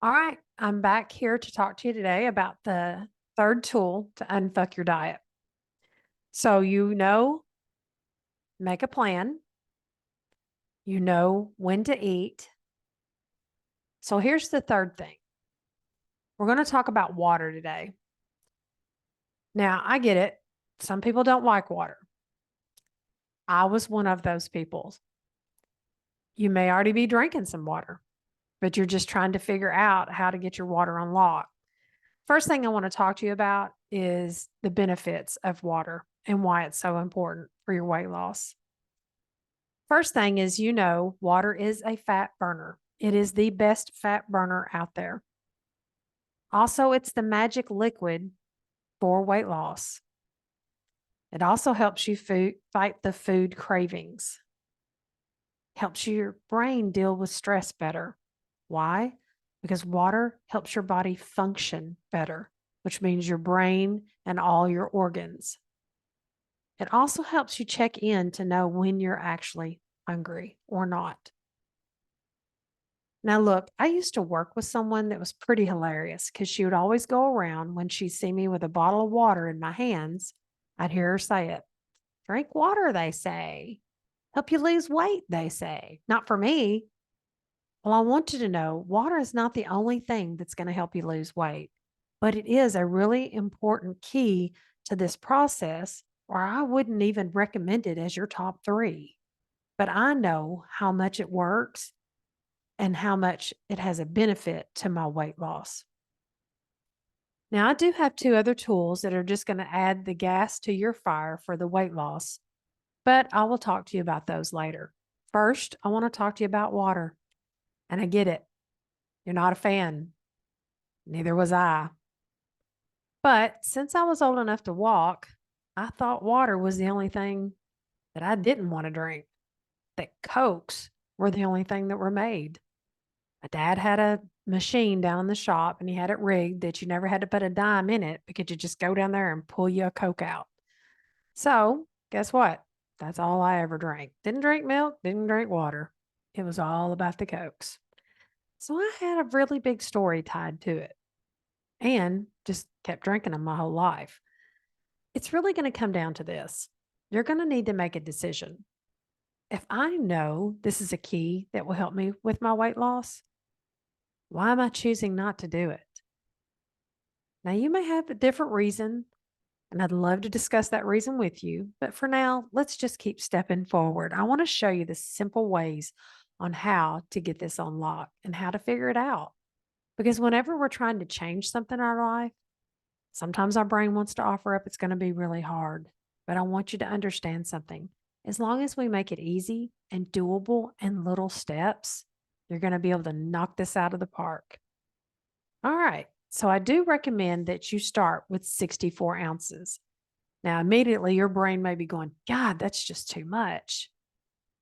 All right, I'm back here to talk to you today about the third tool to unfuck your diet. So, make a plan, you know when to eat. So, here's the third thing we're going to talk about water today. Now, I get it. Some people don't like water. I was one of those people. You may already be drinking some water, but you're just trying to figure out how to get your water on lock. First thing I want to talk to you about is the benefits of water and why it's so important for your weight loss. First thing is, water is a fat burner. It is the best fat burner out there. Also, it's the magic liquid for weight loss. It also helps you fight the food cravings, helps your brain deal with stress better. Why? Because water helps your body function better, which means your brain and all your organs. It also helps you check in to know when you're actually hungry or not. Now, look, I used to work with someone that was pretty hilarious because she would always go around when she'd see me with a bottle of water in my hands. I'd hear her say it. Drink water, they say. Help you lose weight, they say. Not for me. Well, I want you to know water is not the only thing that's going to help you lose weight, but it is a really important key to this process, or I wouldn't even recommend it as your top three. But I know how much it works and how much it has a benefit to my weight loss. Now, I do have two other tools that are just going to add the gas to your fire for the weight loss, but I will talk to you about those later. First, I want to talk to you about water. And I get it. You're not a fan. Neither was I. But since I was old enough to walk, I thought water was the only thing that I didn't want to drink, that Cokes were the only thing that were made. My dad had a machine down in the shop and he had it rigged that you never had to put a dime in it because you just go down there and pull you a Coke out. So, guess what? That's all I ever drank. Didn't drink milk, didn't drink water. It was all about the Cokes. So, I had a really big story tied to it and just kept drinking them my whole life. It's really going to come down to this. You're going to need to make a decision. If I know this is a key that will help me with my weight loss, why am I choosing not to do it? Now, you may have a different reason, and I'd love to discuss that reason with you. But for now, let's just keep stepping forward. I want to show you the simple ways on how to get this unlocked and how to figure it out. Because whenever we're trying to change something in our life, sometimes our brain wants to offer up it's going to be really hard. But I want you to understand something. As long as we make it easy and doable and little steps, you're going to be able to knock this out of the park. All right. So I do recommend that you start with 64 ounces. Now, immediately your brain may be going, God, that's just too much.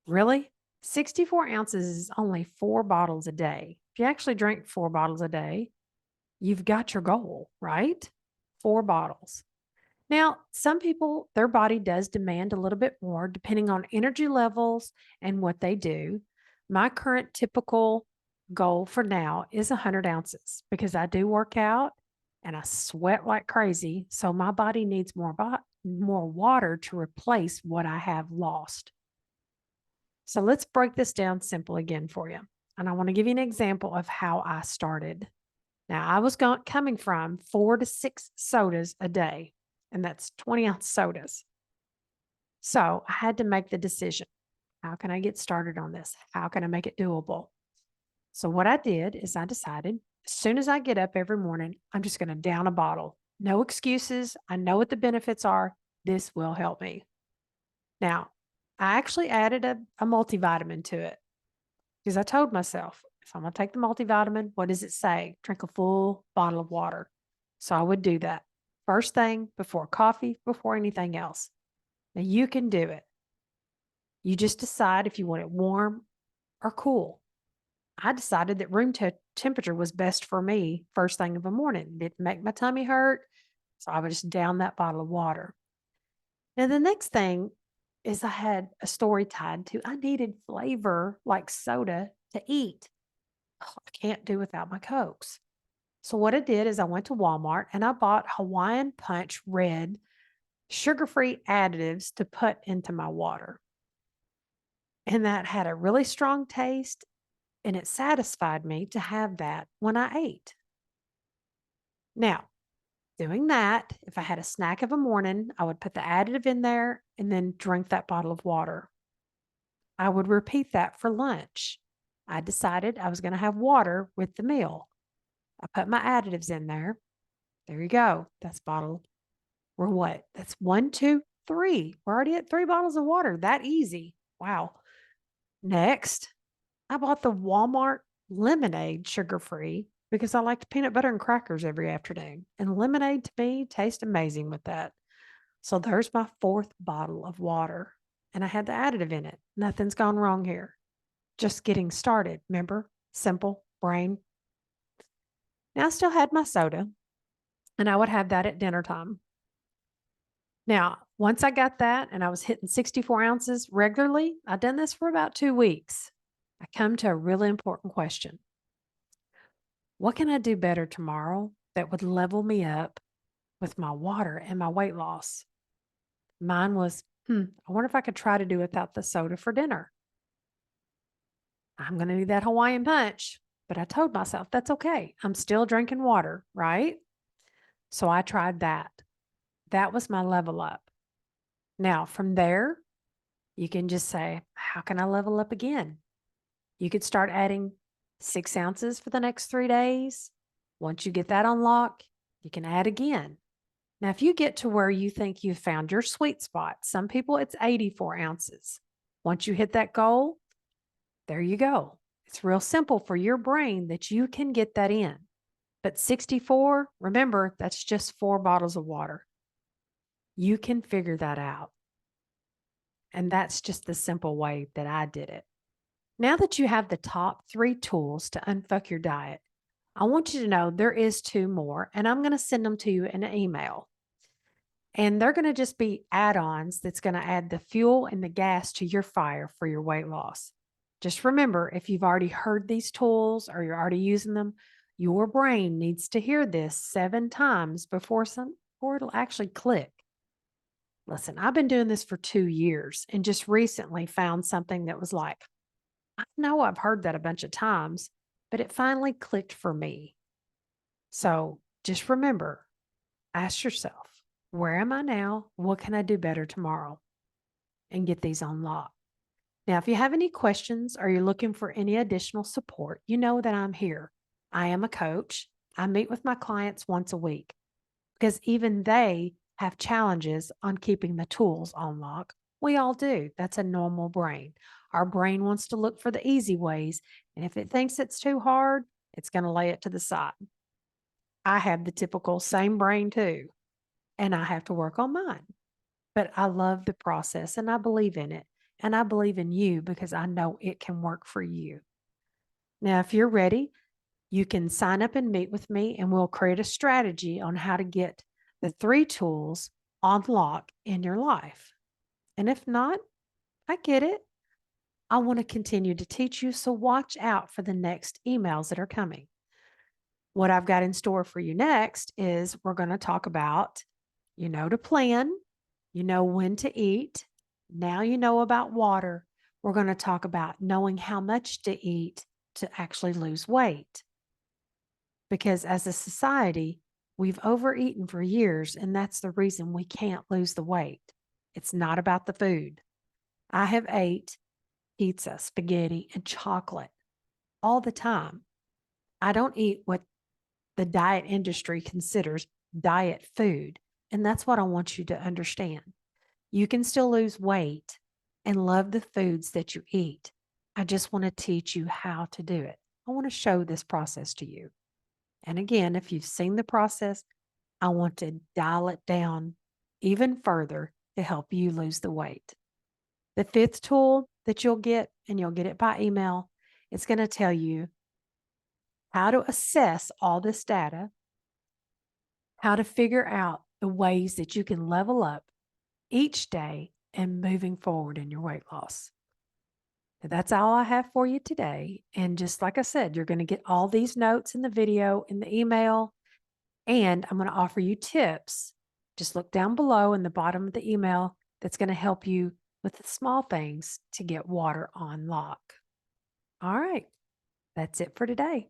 Really? 64 ounces is only 4 bottles a day. If you actually drink 4 bottles a day, you've got your goal, right? 4 bottles. Now, some people, their body does demand a little bit more depending on energy levels and what they do. My current typical goal for now is 100 ounces because I do work out and I sweat like crazy. So my body needs more water to replace what I have lost. So let's break this down simple again for you. And I want to give you an example of how I started. Now, I was coming from 4 to 6 sodas a day, and that's 20-ounce sodas. So I had to make the decision. How can I get started on this? How can I make it doable? So what I did is I decided as soon as I get up every morning, I'm just going to down a bottle. No excuses. I know what the benefits are. This will help me. Now, I actually added a multivitamin to it because I told myself, if I'm going to take the multivitamin, what does it say? Drink a full bottle of water. So I would do that first thing before coffee, before anything else. Now you can do it. You just decide if you want it warm or cool. I decided that temperature was best for me first thing in the morning. It didn't make my tummy hurt. So I would just down that bottle of water. Now, the next thing is I had a story tied to I needed flavor like soda to eat. Oh, I can't do without my Cokes. So what I did is I went to Walmart and I bought Hawaiian Punch Red sugar-free additives to put into my water. And that had a really strong taste and it satisfied me to have that when I ate. Now, doing that, if I had a snack of a morning, I would put the additive in there and then drink that bottle of water. I would repeat that for lunch. I decided I was going to have water with the meal. I put my additives in there. There you go. That's bottle. We're what? That's one, two, three. We're already at 3 bottles of water. That easy. Wow. Next, I bought the Walmart lemonade sugar free because I liked peanut butter and crackers every afternoon. And lemonade to me tastes amazing with that. So there's my 4th bottle of water. And I had the additive in it. Nothing's gone wrong here. Just getting started. Remember? Simple, brain. Now I still had my soda and I would have that at dinner time. Now, once I got that and I was hitting 64 ounces regularly, I've done this for about 2 weeks. I come to a really important question. What can I do better tomorrow that would level me up with my water and my weight loss? Mine was, I wonder if I could try to do without the soda for dinner. I'm going to need that Hawaiian punch, but I told myself that's okay. I'm still drinking water, right? So I tried that. That was my level up. Now, from there, you can just say, how can I level up again? You could start adding 6 ounces for the next 3 days. Once you get that on lock, you can add again. Now, if you get to where you think you've found your sweet spot, some people it's 84 ounces. Once you hit that goal, there you go. It's real simple for your brain that you can get that in. But 64, remember, that's just 4 bottles of water. You can figure that out. And that's just the simple way that I did it. Now that you have the top 3 tools to unfuck your diet, I want you to know there is 2 more, and I'm going to send them to you in an email. And they're going to just be add-ons that's going to add the fuel and the gas to your fire for your weight loss. Just remember, if you've already heard these tools or you're already using them, your brain needs to hear this 7 times before it'll actually click. Listen, I've been doing this for 2 years and just recently found something that was like, I know I've heard that a bunch of times, but it finally clicked for me. So just remember, ask yourself, where am I now? What can I do better tomorrow? And get these on lock. Now, if you have any questions or you're looking for any additional support, you know that I'm here. I am a coach. I meet with my clients once a week because even they have challenges on keeping the tools on lock. We all do. That's a normal brain. Our brain wants to look for the easy ways. And if it thinks it's too hard, it's going to lay it to the side. I have the typical same brain too, and I have to work on mine. But I love the process and I believe in it. And I believe in you because I know it can work for you. Now, if you're ready, you can sign up and meet with me, and we'll create a strategy on how to get the 3 tools on lock in your life. And if not, I get it. I want to continue to teach you, so watch out for the next emails that are coming. What I've got in store for you next is we're going to talk about, to plan, when to eat. Now you know about water. We're going to talk about knowing how much to eat to actually lose weight. Because as a society, we've overeaten for years, and that's the reason we can't lose the weight. It's not about the food. I have ate pizza, spaghetti, and chocolate all the time. I don't eat what the diet industry considers diet food. And that's what I want you to understand. You can still lose weight and love the foods that you eat. I just want to teach you how to do it. I want to show this process to you. And again, if you've seen the process, I want to dial it down even further to help you lose the weight. The 5th tool that you'll get, and you'll get it by email, it's going to tell you how to assess all this data, how to figure out the ways that you can level up each day and moving forward in your weight loss. That's all I have for you today. And just like I said, you're going to get all these notes in the video, in the email, and I'm going to offer you tips. Just look down below in the bottom of the email that's going to help you with the small things to get water on lock. All right. That's it for today.